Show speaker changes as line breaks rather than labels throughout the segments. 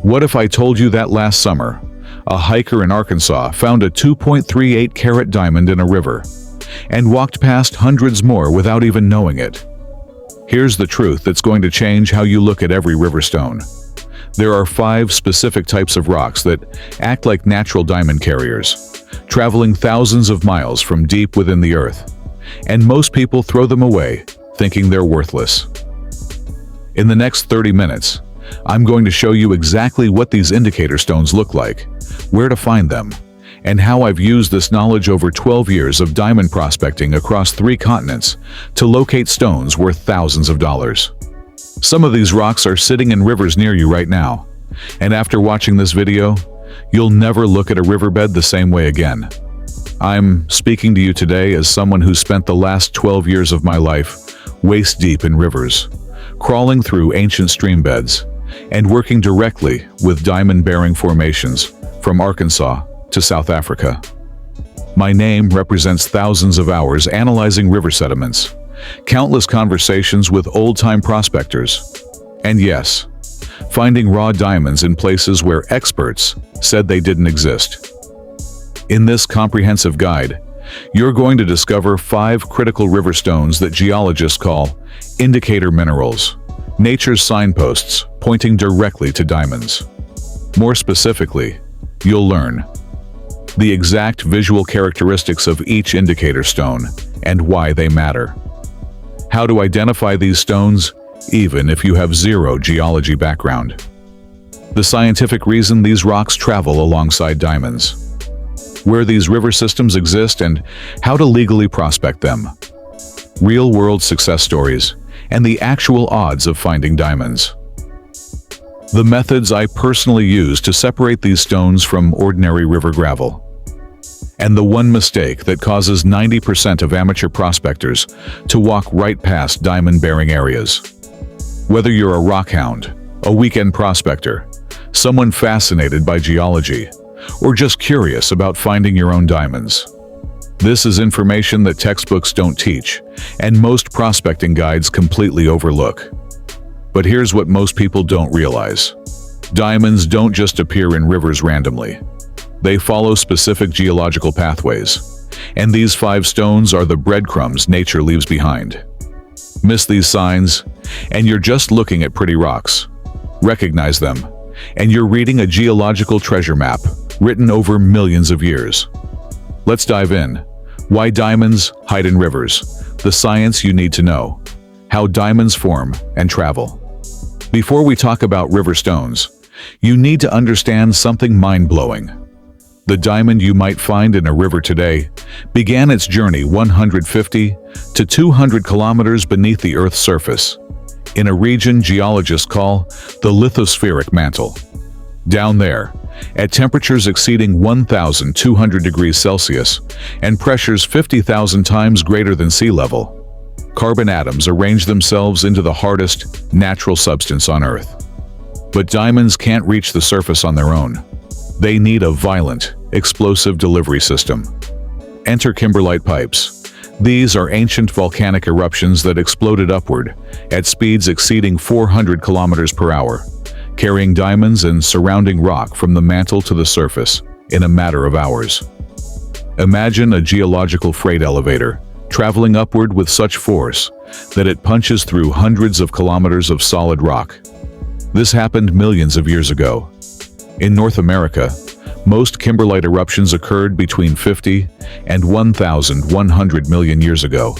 What if I told you that last summer, a hiker in Arkansas found a 2.38 carat diamond in a river and walked past hundreds more without even knowing it? Here's the truth that's going to change how you look at every riverstone. There are 5 specific types of rocks that act like natural diamond carriers, traveling thousands of miles from deep within the earth, and most people throw them away, thinking they're worthless. In the next 30 minutes, I'm going to show you exactly what these indicator stones look like, where to find them, and how I've used this knowledge over 12 years of diamond prospecting across 3 continents to locate stones worth thousands of dollars. Some of these rocks are sitting in rivers near you right now, and after watching this video, you'll never look at a riverbed the same way again. I'm speaking to you today as someone who spent the last 12 years of my life waist-deep in rivers, crawling through ancient stream beds, and working directly with diamond-bearing formations from Arkansas to South Africa. My name represents thousands of hours analyzing river sediments, countless conversations with old-time prospectors, and yes, finding raw diamonds in places where experts said they didn't exist. In this comprehensive guide, you're going to discover 5 critical river stones that geologists call indicator minerals, nature's signposts pointing directly to diamonds. More specifically, you'll learn the exact visual characteristics of each indicator stone and why they matter, how to identify these stones even if you have zero geology background, the scientific reason these rocks travel alongside diamonds, where these river systems exist and how to legally prospect them, real-world success stories, and the actual odds of finding diamonds. The methods I personally use to separate these stones from ordinary river gravel. And the one mistake that causes 90% of amateur prospectors to walk right past diamond-bearing areas. Whether you're a rock hound, a weekend prospector, someone fascinated by geology, or just curious about finding your own diamonds, this is information that textbooks don't teach, and most prospecting guides completely overlook. But here's what most people don't realize. Diamonds don't just appear in rivers randomly. They follow specific geological pathways, and these 5 stones are the breadcrumbs nature leaves behind. Miss these signs, and you're just looking at pretty rocks. Recognize them, and you're reading a geological treasure map written over millions of years. Let's dive in. Why diamonds hide in rivers, the science you need to know, how diamonds form and travel. Before we talk about river stones, you need to understand something mind-blowing. The diamond you might find in a river today began its journey 150 to 200 kilometers beneath the Earth's surface, in a region geologists call the lithospheric mantle. Down there, at temperatures exceeding 1,200 degrees Celsius and pressures 50,000 times greater than sea level, carbon atoms arrange themselves into the hardest natural substance on Earth. But diamonds can't reach the surface on their own. They need a violent, explosive delivery system. Enter kimberlite pipes. These are ancient volcanic eruptions that exploded upward at speeds exceeding 400 kilometers per hour, carrying diamonds and surrounding rock from the mantle to the surface in a matter of hours. Imagine a geological freight elevator traveling upward with such force that it punches through hundreds of kilometers of solid rock. This happened millions of years ago. In North America, most kimberlite eruptions occurred between 50 and 1,100 million years ago.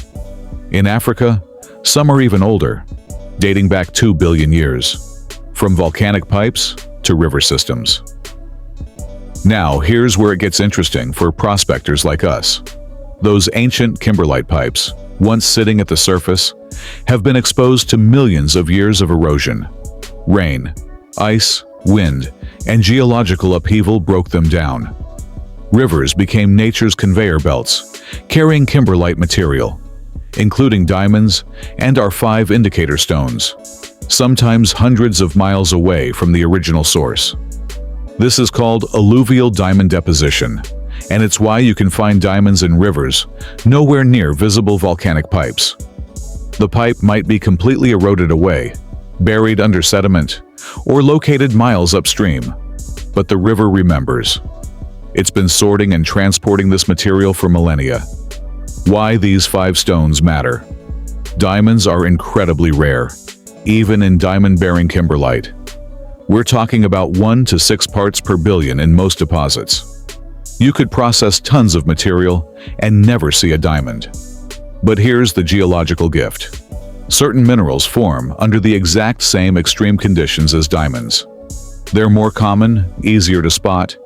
In Africa, some are even older, dating back 2 billion years. From volcanic pipes to river systems. Now, here's where it gets interesting for prospectors like us. Those ancient kimberlite pipes, once sitting at the surface, have been exposed to millions of years of erosion. Rain, ice, wind, and geological upheaval broke them down. Rivers became nature's conveyor belts, carrying kimberlite material, including diamonds and our 5 indicator stones, sometimes hundreds of miles away from the original source. This is called alluvial diamond deposition, and it's why you can find diamonds in rivers nowhere near visible volcanic pipes. The pipe might be completely eroded away, buried under sediment, or located miles upstream. But the river remembers. It's been sorting and transporting this material for millennia. Why these 5 stones matter. Diamonds are incredibly rare, even in diamond-bearing kimberlite. We're talking about 1 to 6 parts per billion in most deposits. You could process tons of material and never see a diamond. But here's the geological gift. Certain minerals form under the exact same extreme conditions as diamonds. They're more common, easier to spot,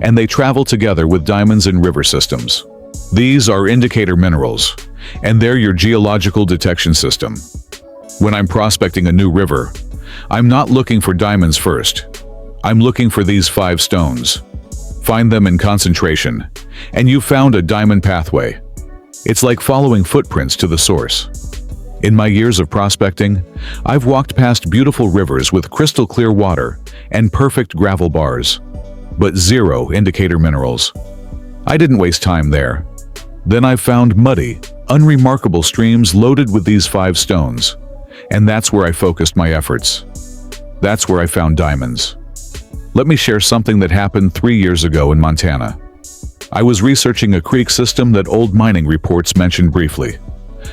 and they travel together with diamonds in river systems. These are indicator minerals, and they're your geological detection system. When I'm prospecting a new river, I'm not looking for diamonds first. I'm looking for these 5 stones. Find them in concentration, and you've found a diamond pathway. It's like following footprints to the source. In my years of prospecting, I've walked past beautiful rivers with crystal clear water and perfect gravel bars, but 0 indicator minerals. I didn't waste time there. Then I've found muddy, unremarkable streams loaded with these 5 stones, and that's where I focused my efforts. That's where I found diamonds. Let me share something that happened 3 years ago in Montana. I was researching a creek system that old mining reports mentioned briefly.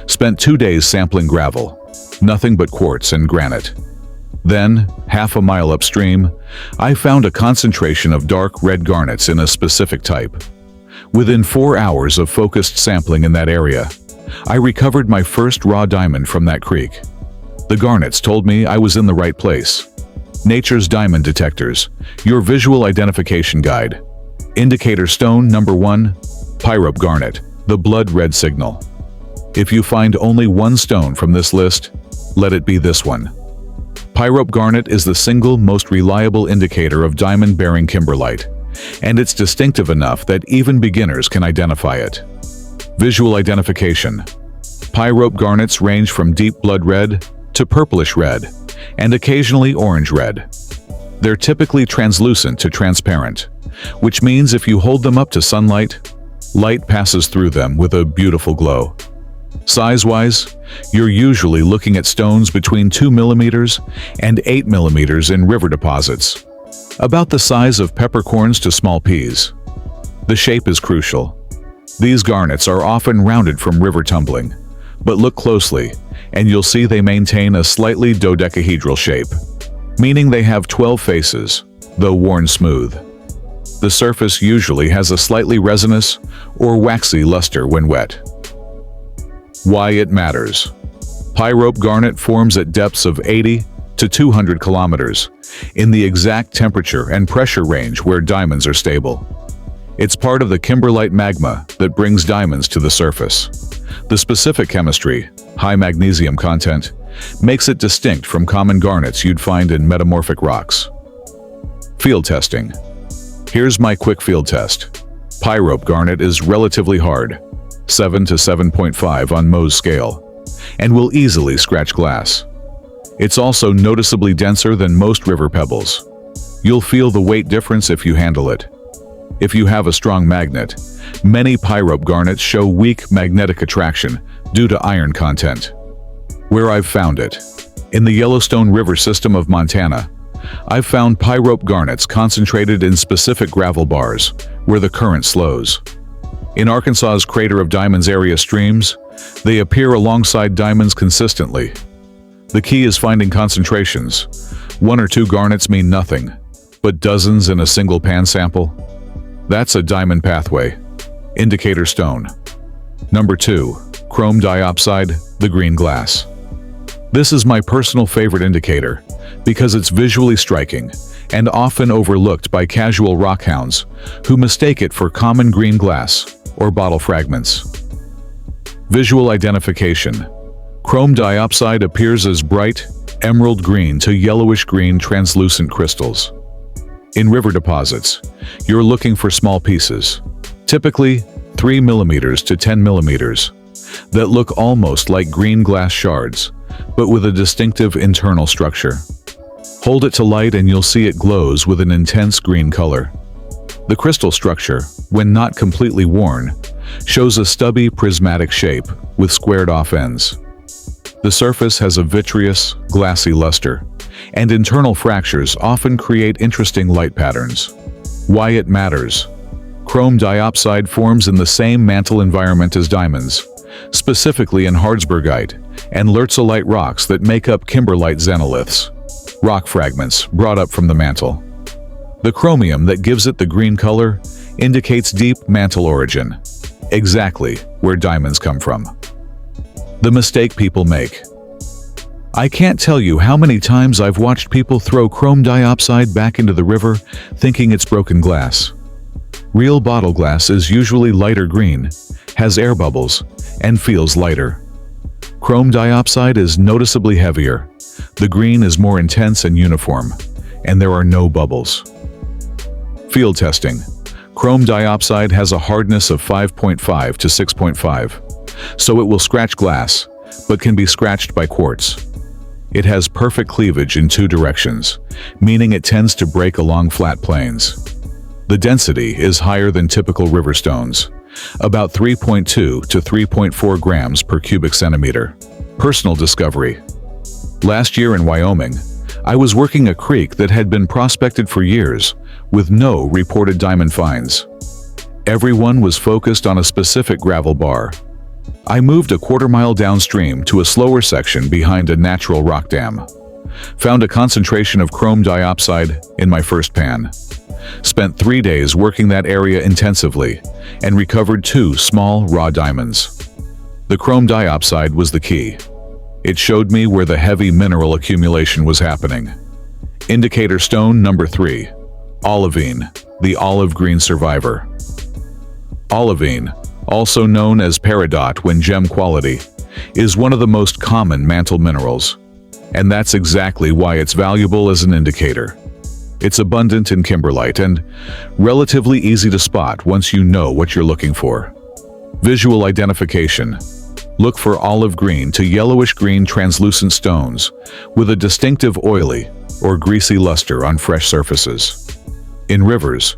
Spent 2 days sampling gravel, nothing but quartz and granite. Then, half a mile upstream, I found a concentration of dark red garnets in a specific type. Within 4 hours of focused sampling in that area, I recovered my first raw diamond from that creek. The garnets told me I was in the right place. Nature's Diamond Detectors, your visual identification guide. Indicator stone number 1, Pyrope garnet, the blood red signal. If you find only 1 stone from this list, let it be this one. Pyrope garnet is the single most reliable indicator of diamond-bearing kimberlite, and it's distinctive enough that even beginners can identify it. Visual identification. Pyrope garnets range from deep blood red to purplish red, and occasionally orange red. They're typically translucent to transparent, which means if you hold them up to sunlight, light passes through them with a beautiful glow. Size-wise, you're usually looking at stones between 2 millimeters and 8 millimeters in river deposits, about the size of peppercorns to small peas. The shape is crucial. These garnets are often rounded from river tumbling, but look closely and you'll see they maintain a slightly dodecahedral shape, meaning they have 12 faces, though worn smooth. The surface usually has a slightly resinous or waxy luster when wet. Why it matters. Pyrope garnet forms at depths of 80 to 200 kilometers, in the exact temperature and pressure range where diamonds are stable. It's part of the kimberlite magma that brings diamonds to the surface. The specific chemistry, high magnesium content, makes it distinct from common garnets you'd find in metamorphic rocks. Field testing. Here's my quick field test. Pyrope garnet is relatively hard, 7 to 7.5 on Mohs scale, and will easily scratch glass. It's also noticeably denser than most river pebbles. You'll feel the weight difference if you handle it. If you have a strong magnet, many pyrope garnets show weak magnetic attraction due to iron content. Where I've found it. In the Yellowstone River system of Montana, I've found pyrope garnets concentrated in specific gravel bars where the current slows. In Arkansas's Crater of Diamonds area streams, they appear alongside diamonds consistently. The key is finding concentrations. 1 or 2 garnets mean nothing, but dozens in a single pan sample? That's a diamond pathway. Indicator stone. Number 2, chrome diopside, the green glass. This is my personal favorite indicator because it's visually striking and often overlooked by casual rockhounds who mistake it for common green glass or bottle fragments. Visual identification. Chrome diopside appears as bright, emerald green to yellowish green translucent crystals. In river deposits, you're looking for small pieces, typically 3 millimeters to 10 millimeters, that look almost like green glass shards, but with a distinctive internal structure. Hold it to light and you'll see it glows with an intense green color. The crystal structure, when not completely worn, shows a stubby prismatic shape with squared-off ends. The surface has a vitreous, glassy luster, and internal fractures often create interesting light patterns. Why it matters. Chrome diopside forms in the same mantle environment as diamonds, specifically in Hardsbergite and Lertzolite rocks that make up kimberlite xenoliths, rock fragments brought up from the mantle. The chromium that gives it the green color indicates deep mantle origin, exactly where diamonds come from. The mistake people make. I can't tell you how many times I've watched people throw chrome diopside back into the river thinking it's broken glass. Real bottle glass is usually lighter green, has air bubbles, and feels lighter. Chrome diopside is noticeably heavier. The green is more intense and uniform, and there are no bubbles. Field testing. Chrome diopside has a hardness of 5.5 to 6.5, so it will scratch glass, but can be scratched by quartz. It has perfect cleavage in two directions, meaning it tends to break along flat plains. The density is higher than typical river stones, about 3.2 to 3.4 grams per cubic centimeter. Personal discovery. Last year in Wyoming, I was working a creek that had been prospected for years, with no reported diamond finds. Everyone was focused on a specific gravel bar. I moved a quarter-mile downstream to a slower section behind a natural rock dam. Found a concentration of chrome diopside in my first pan. Spent 3 days working that area intensively and recovered 2 small raw diamonds. The chrome diopside was the key. It showed me where the heavy mineral accumulation was happening. Indicator stone number 3. Olivine, the olive green survivor. Olivine, also known as peridot when gem quality, is one of the most common mantle minerals, and that's exactly why it's valuable as an indicator. It's abundant in kimberlite and relatively easy to spot once you know what you're looking for. Visual identification. Look for olive green to yellowish green translucent stones with a distinctive oily or greasy luster on fresh surfaces. In rivers,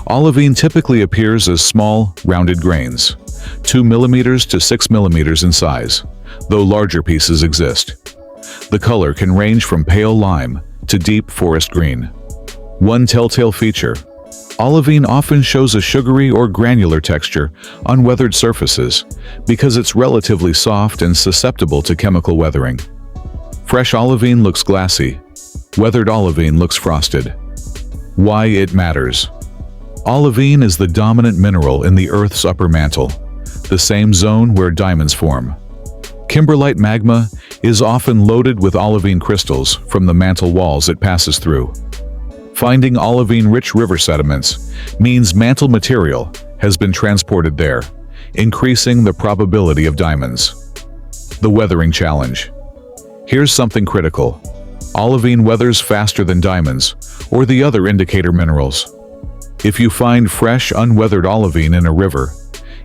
olivine typically appears as small, rounded grains, 2 mm to 6 mm in size, though larger pieces exist. The color can range from pale lime to deep forest green. One telltale feature: olivine often shows a sugary or granular texture on weathered surfaces because it's relatively soft and susceptible to chemical weathering. Fresh olivine looks glassy, weathered olivine looks frosted. Why it matters. Olivine is the dominant mineral in the Earth's upper mantle, the same zone where diamonds form. Kimberlite magma is often loaded with olivine crystals from the mantle walls it passes through. Finding olivine-rich river sediments means mantle material has been transported there, increasing the probability of diamonds. The weathering challenge. Here's something critical. Olivine weathers faster than diamonds or the other indicator minerals. If you find fresh, unweathered olivine in a river,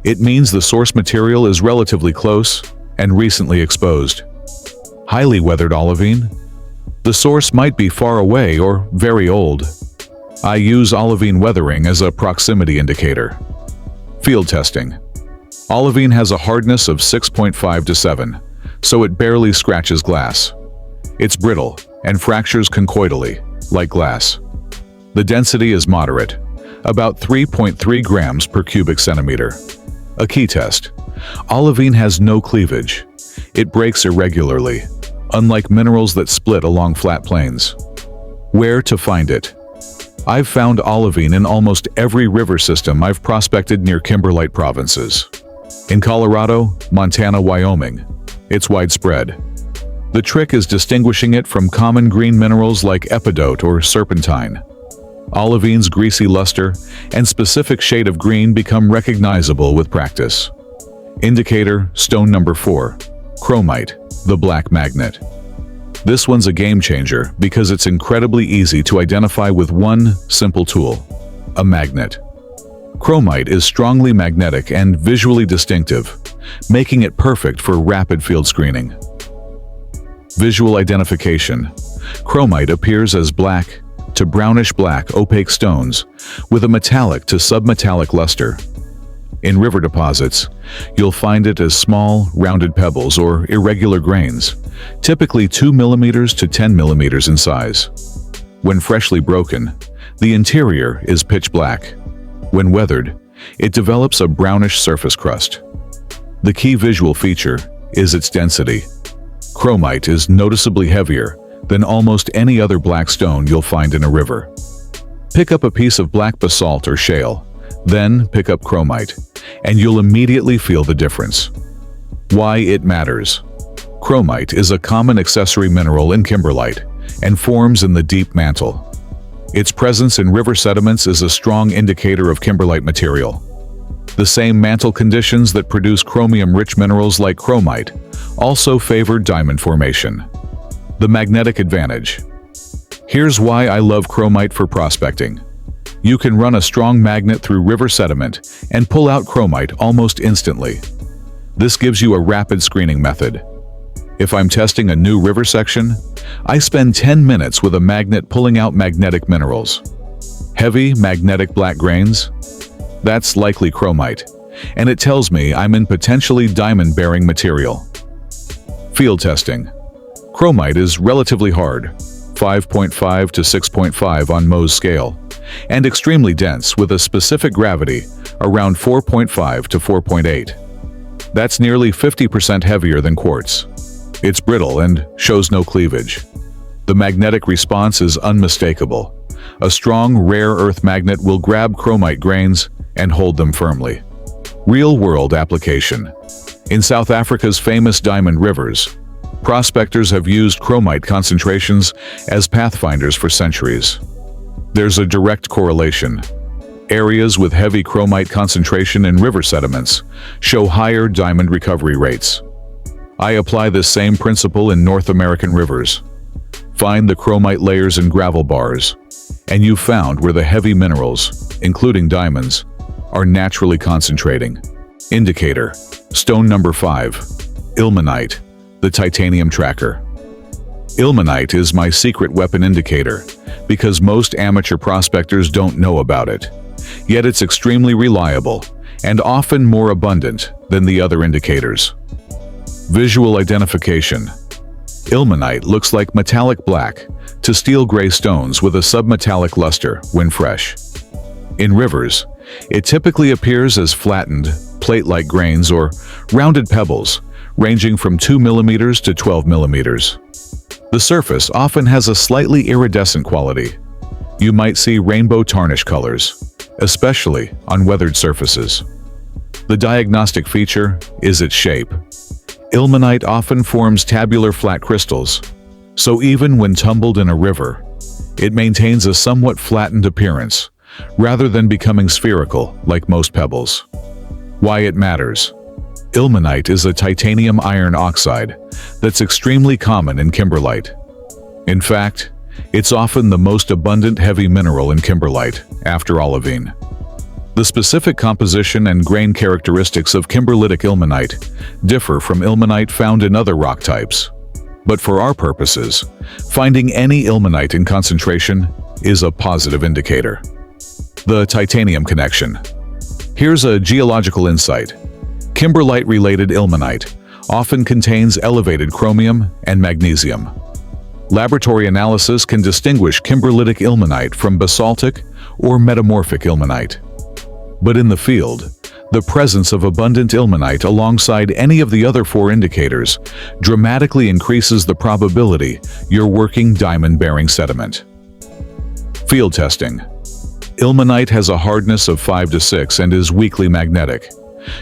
it means the source material is relatively close and recently exposed. Highly weathered olivine? The source might be far away or very old. I use olivine weathering as a proximity indicator. Field testing. Olivine has a hardness of 6.5 to 7, so it barely scratches glass. It's brittle and fractures conchoidally, like glass. The density is moderate, about 3.3 grams per cubic centimeter. A key test. Olivine has no cleavage. It breaks irregularly, unlike minerals that split along flat plains. Where to find it? I've found olivine in almost every river system I've prospected near kimberlite provinces. In Colorado, Montana, Wyoming, it's widespread. The trick is distinguishing it from common green minerals like epidote or serpentine. Olivine's greasy luster and specific shade of green become recognizable with practice. Indicator stone number 4. Chromite, the black magnet. This one's a game changer because it's incredibly easy to identify with one simple tool: a magnet. Chromite is strongly magnetic and visually distinctive, making it perfect for rapid field screening. Visual identification. Chromite appears as black to brownish-black opaque stones with a metallic to submetallic luster. In river deposits, you'll find it as small, rounded pebbles or irregular grains, typically 2 millimeters to 10 millimeters in size. When freshly broken, the interior is pitch black. When weathered, it develops a brownish surface crust. The key visual feature is its density. Chromite is noticeably heavier than almost any other black stone you'll find in a river. Pick up a piece of black basalt or shale, then pick up chromite, and you'll immediately feel the difference. Why it matters. Chromite is a common accessory mineral in kimberlite and forms in the deep mantle. Its presence in river sediments is a strong indicator of kimberlite material. The same mantle conditions that produce chromium-rich minerals like chromite also favor diamond formation. The magnetic advantage. Here's why I love chromite for prospecting. You can run a strong magnet through river sediment and pull out chromite almost instantly. This gives you a rapid screening method. If I'm testing a new river section, I spend 10 minutes with a magnet pulling out magnetic minerals. Heavy, magnetic black grains? That's likely chromite, and it tells me I'm in potentially diamond-bearing material. Field testing. Chromite is relatively hard, 5.5 to 6.5 on Mohs scale, and extremely dense with a specific gravity around 4.5 to 4.8. That's nearly 50% heavier than quartz. It's brittle and shows no cleavage. The magnetic response is unmistakable. A strong, rare earth magnet will grab chromite grains and hold them firmly. Real-world application. In South Africa's famous diamond rivers, prospectors have used chromite concentrations as pathfinders for centuries. There's a direct correlation. Areas with heavy chromite concentration in river sediments show higher diamond recovery rates. I apply this same principle in North American rivers. Find the chromite layers in gravel bars, and you've found where the heavy minerals, including diamonds, are naturally concentrating. Indicator. Stone number 5. Ilmenite, the titanium tracker. Ilmenite is my secret weapon indicator because most amateur prospectors don't know about it. Yet it's extremely reliable and often more abundant than the other indicators. Visual identification. Ilmenite looks like metallic black to steel gray stones with a submetallic luster when fresh. In rivers, it typically appears as flattened, plate-like grains or rounded pebbles, ranging from 2 millimeters to 12 millimeters. The surface often has a slightly iridescent quality. You might see rainbow tarnish colors, especially on weathered surfaces. The diagnostic feature is its shape. Ilmenite often forms tabular flat crystals, so even when tumbled in a river, it maintains a somewhat flattened appearance, rather than becoming spherical like most pebbles. Why it matters. Ilmenite is a titanium iron oxide that's extremely common in kimberlite. In fact, it's often the most abundant heavy mineral in kimberlite, after olivine. The specific composition and grain characteristics of kimberlitic ilmenite differ from ilmenite found in other rock types. But for our purposes, finding any ilmenite in concentration is a positive indicator. The titanium connection. Here's a geological insight. Kimberlite-related ilmenite often contains elevated chromium and magnesium. Laboratory analysis can distinguish kimberlitic ilmenite from basaltic or metamorphic ilmenite. But in the field, the presence of abundant ilmenite alongside any of the other 4 indicators dramatically increases the probability you're working diamond-bearing sediment. Field testing. Ilmenite has a hardness of 5 to 6 and is weakly magnetic.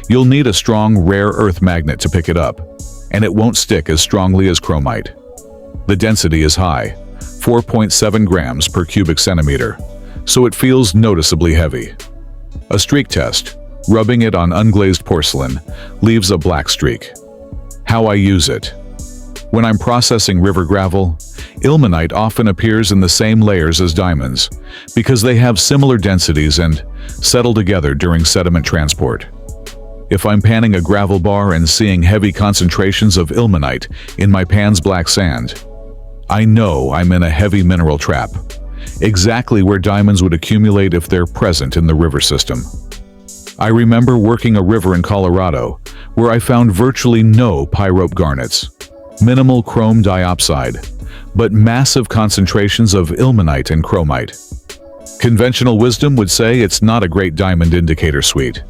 You'll need a strong rare earth magnet to pick it up, and it won't stick as strongly as chromite. The density is high, 4.7 grams per cubic centimeter, so it feels noticeably heavy. A streak test, rubbing it on unglazed porcelain, leaves a black streak. How I use it. When I'm processing river gravel, ilmenite often appears in the same layers as diamonds because they have similar densities and settle together during sediment transport. If I'm panning a gravel bar and seeing heavy concentrations of ilmenite in my pan's black sand, I know I'm in a heavy mineral trap, exactly where diamonds would accumulate if they're present in the river system. I remember working a river in Colorado where I found virtually no pyrope garnets, minimal chrome diopside, but massive concentrations of ilmenite and chromite. Conventional wisdom would say it's not a great diamond indicator suite.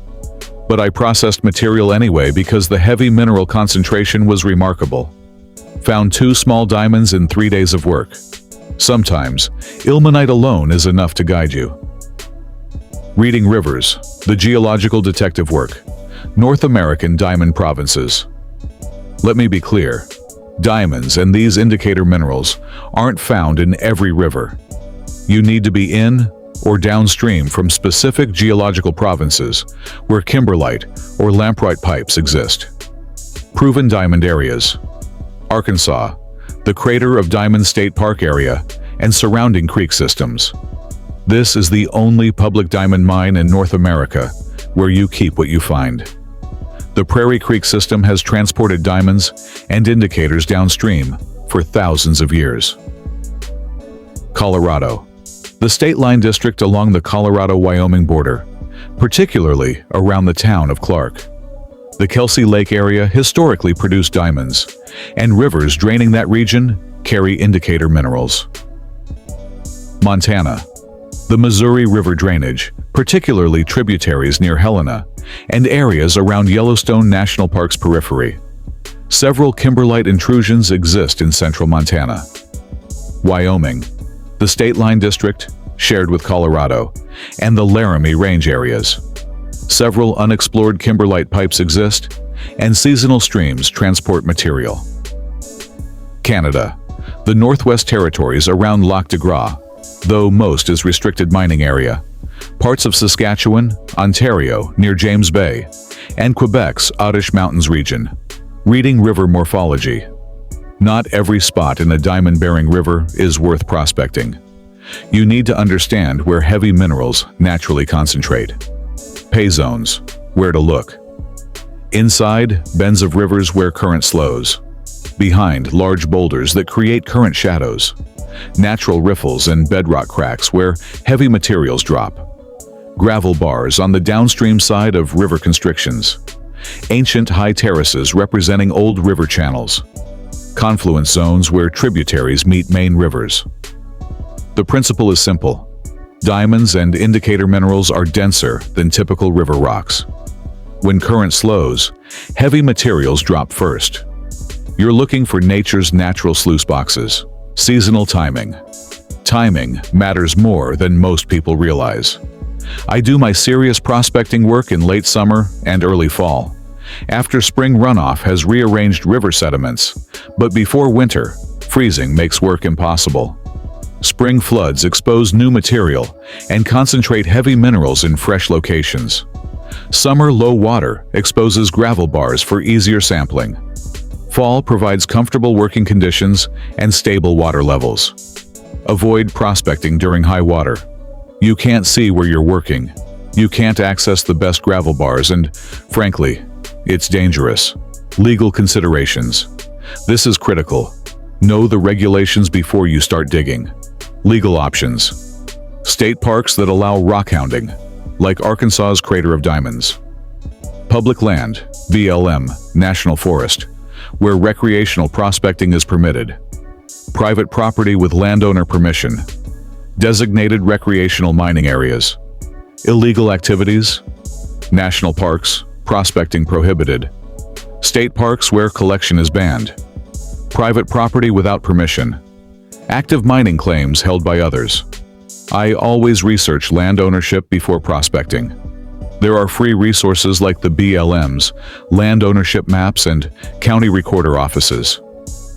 But I processed material anyway because the heavy mineral concentration was remarkable. Found 2 small diamonds in 3 days of work. Sometimes, ilmenite alone is enough to guide you. Reading rivers, the geological detective work, North American diamond provinces. Let me be clear, diamonds and these indicator minerals aren't found in every river. You need to be in or downstream from specific geological provinces where kimberlite or lamproite pipes exist. Proven diamond areas. Arkansas, the crater of Diamond State Park area and surrounding creek systems. This is the only public diamond mine in North America where you keep what you find. The Prairie Creek system has transported diamonds and indicators downstream for thousands of years. Colorado, the state line district along the Colorado-Wyoming border, particularly around the town of Clark. The Kelsey Lake area historically produced diamonds, and rivers draining that region carry indicator minerals. Montana, the Missouri River drainage, particularly tributaries near Helena, and areas around Yellowstone National Park's periphery. Several kimberlite intrusions exist in central Montana. Wyoming, the state line district, shared with Colorado, and the Laramie Range areas. Several unexplored kimberlite pipes exist, and seasonal streams transport material. Canada, the Northwest Territories around Lac de Gras, though most is restricted mining area. Parts of Saskatchewan, Ontario near James Bay, and Quebec's Ardèche Mountains region. Reading river morphology. Not every spot in a diamond-bearing river is worth prospecting. You need to understand where heavy minerals naturally concentrate. Pay zones, where to look. Inside, bends of rivers where current slows. Behind, large boulders that create current shadows. Natural riffles and bedrock cracks where heavy materials drop. Gravel bars on the downstream side of river constrictions. Ancient high terraces representing old river channels. Confluence zones where tributaries meet main rivers. The principle is simple. Diamonds and indicator minerals are denser than typical river rocks. When current slows, heavy materials drop first. You're looking for nature's natural sluice boxes. Seasonal timing. Timing matters more than most people realize. I do my serious prospecting work in late summer and early fall, after spring runoff has rearranged river sediments, but before winter, freezing makes work impossible. Spring floods expose new material and concentrate heavy minerals in fresh locations. Summer low water exposes gravel bars for easier sampling. Fall provides comfortable working conditions and stable water levels. Avoid prospecting during high water. You can't see where you're working. You can't access the best gravel bars and, frankly, it's dangerous. Legal considerations. This is critical. Know the regulations before you start digging. Legal options. State parks that allow rock hounding, like Arkansas's Crater of Diamonds. Public land, BLM, National Forest, where recreational prospecting is permitted. Private property with landowner permission. Designated recreational mining areas. Illegal activities. National parks, prospecting prohibited. State parks where collection is banned. Private property without permission. Active mining claims held by others. I always research land ownership before prospecting. There are free resources like the BLM's, land ownership maps, and county recorder offices.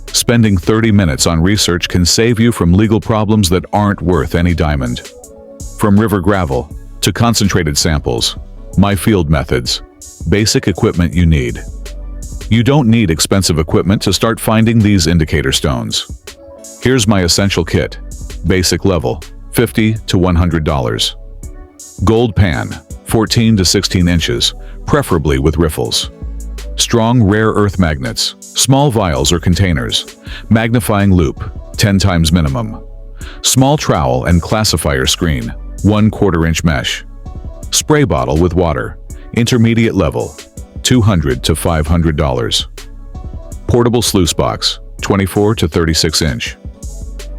Spending 30 minutes on research can save you from legal problems that aren't worth any diamond. From river gravel to concentrated samples, my field methods, basic equipment you need. You don't need expensive equipment to start finding these indicator stones. Here's my essential kit. Basic level, $50 to $100. Gold pan, 14 to 16 inches, preferably with riffles. Strong rare earth magnets, small vials or containers. Magnifying loop, 10 times minimum. Small trowel and classifier screen, 1/4 inch mesh. Spray bottle with water, Intermediate level, $200 to $500. Portable sluice box, 24 to 36 inch.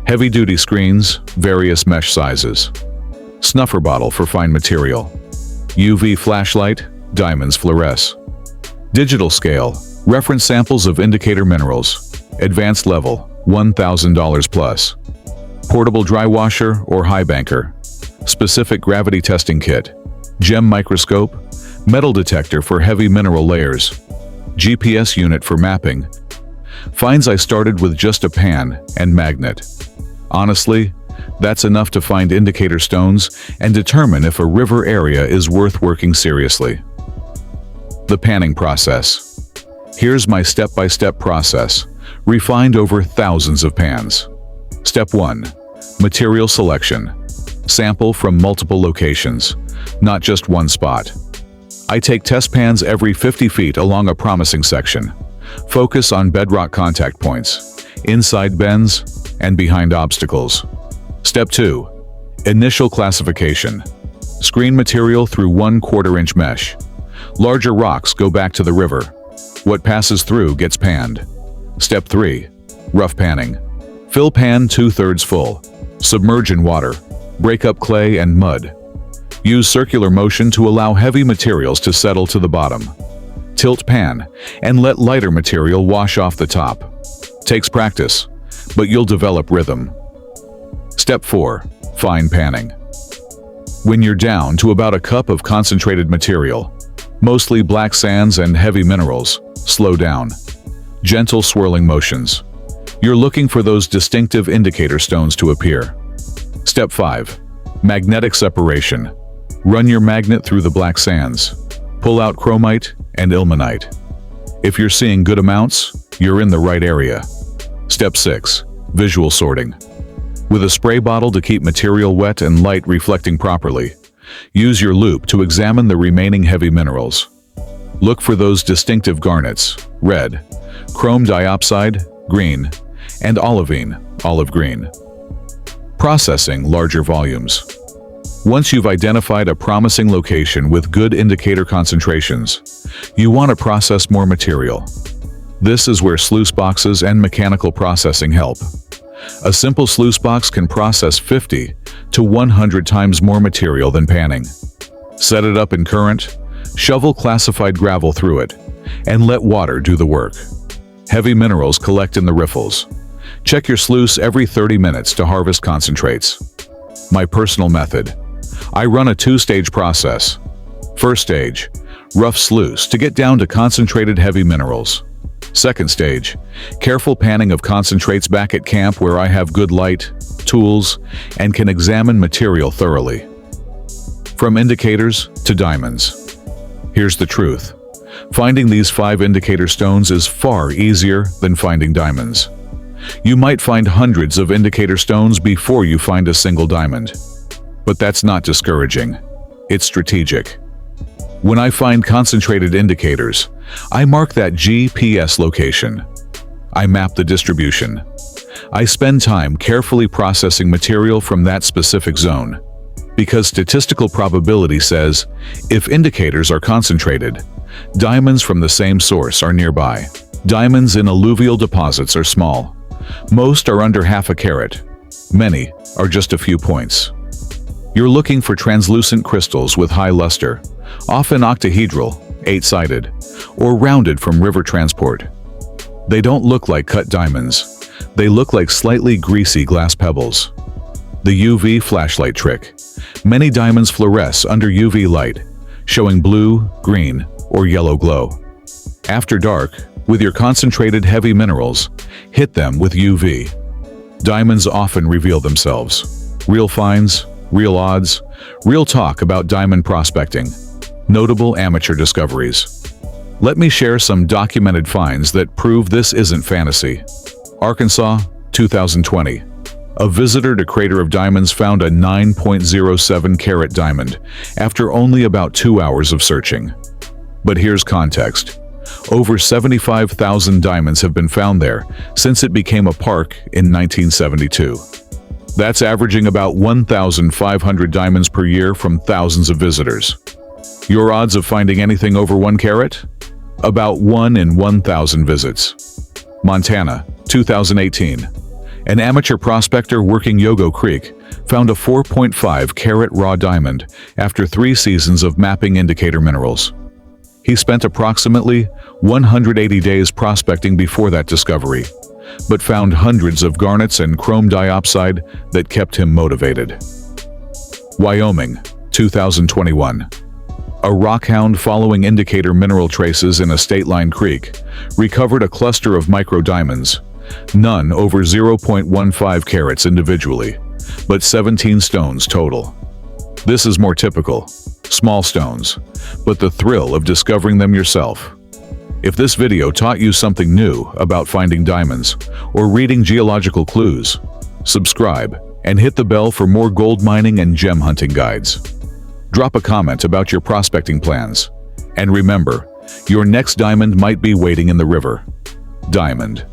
Heavy-duty screens, various mesh sizes. Snuffer bottle for fine material. UV flashlight, diamonds fluoresce. Digital scale, reference samples of indicator minerals. Advanced level, $1,000 plus. Portable dry washer or high banker. Specific gravity testing kit. Gem microscope, metal detector for heavy mineral layers. GPS unit for mapping. Finds I started with just a pan and magnet. Honestly, that's enough to find indicator stones and determine if a river area is worth working seriously. The panning process. Here's my step-by-step process, refined over thousands of pans. Step 1. Material selection. Sample from multiple locations, not just one spot. I take test pans every 50 feet along a promising section. Focus on bedrock contact points, inside bends, and behind obstacles. Step 2. Initial classification. Screen material through 1/4 inch mesh. Larger rocks go back to the river. What passes through gets panned. Step 3. Rough panning. Fill pan 2/3 full. Submerge in water. Break up clay and mud. Use circular motion to allow heavy materials to settle to the bottom. Tilt pan and let lighter material wash off the top. Takes practice, but you'll develop rhythm. Step 4. Fine panning. When you're down to about a cup of concentrated material, mostly black sands and heavy minerals, slow down. Gentle swirling motions. You're looking for those distinctive indicator stones to appear. Step 5. Magnetic separation. Run your magnet through the black sands. Pull out Chromite and Ilmenite. If you're seeing good amounts, you're in the right area. Step 6. Visual sorting. With a spray bottle to keep material wet and light reflecting properly, use your loupe to examine the remaining heavy minerals. Look for those distinctive garnets, red, chrome diopside, green, and olivine, olive green. Processing larger volumes. Once you've identified a promising location with good indicator concentrations, you want to process more material. This is where sluice boxes and mechanical processing help. A simple sluice box can process 50 to 100 times more material than panning. Set it up in current, shovel classified gravel through it, and let water do the work. Heavy minerals collect in the riffles. Check your sluice every 30 minutes to harvest concentrates. My personal method. I run a 2-stage process. First stage, rough sluice to get down to concentrated heavy minerals. Second stage, careful panning of concentrates back at camp where I have good light, tools, and can examine material thoroughly. From indicators to diamonds. Here's the truth. Finding these 5 indicator stones is far easier than finding diamonds. You might find hundreds of indicator stones before you find a single diamond. But that's not discouraging. It's strategic. When I find concentrated indicators, I mark that GPS location. I map the distribution. I spend time carefully processing material from that specific zone. Because statistical probability says, if indicators are concentrated, diamonds from the same source are nearby. Diamonds in alluvial deposits are small. Most are under half a carat. Many are just a few points. You're looking for translucent crystals with high luster, often octahedral, 8-sided, or rounded from river transport. They don't look like cut diamonds. They look like slightly greasy glass pebbles. The UV flashlight trick. Many diamonds fluoresce under UV light, showing blue, green, or yellow glow. After dark, with your concentrated heavy minerals, hit them with UV. Diamonds often reveal themselves. Real finds, real odds, real talk about diamond prospecting. Notable amateur discoveries. Let me share some documented finds that prove this isn't fantasy. Arkansas, 2020. A visitor to Crater of Diamonds found a 9.07 carat diamond after only about 2 hours of searching. But here's context. Over 75,000 diamonds have been found there since it became a park in 1972. That's averaging about 1,500 diamonds per year from thousands of visitors. Your odds of finding anything over 1 carat? About 1 in 1,000 visits. Montana, 2018. An amateur prospector working Yogo Creek found a 4.5 carat raw diamond after 3 seasons of mapping indicator minerals. He spent approximately 180 days prospecting before that discovery, but found hundreds of garnets and chrome diopside that kept him motivated. Wyoming, 2021. A rockhound following indicator mineral traces in a state-line creek recovered a cluster of microdiamonds, none over 0.15 carats individually, but 17 stones total. This is more typical, small stones, but the thrill of discovering them yourself. If this video taught you something new about finding diamonds or reading geological clues, subscribe and hit the bell for more gold mining and gem hunting guides. Drop a comment about your prospecting plans. And remember, your next diamond might be waiting in the river. Diamond.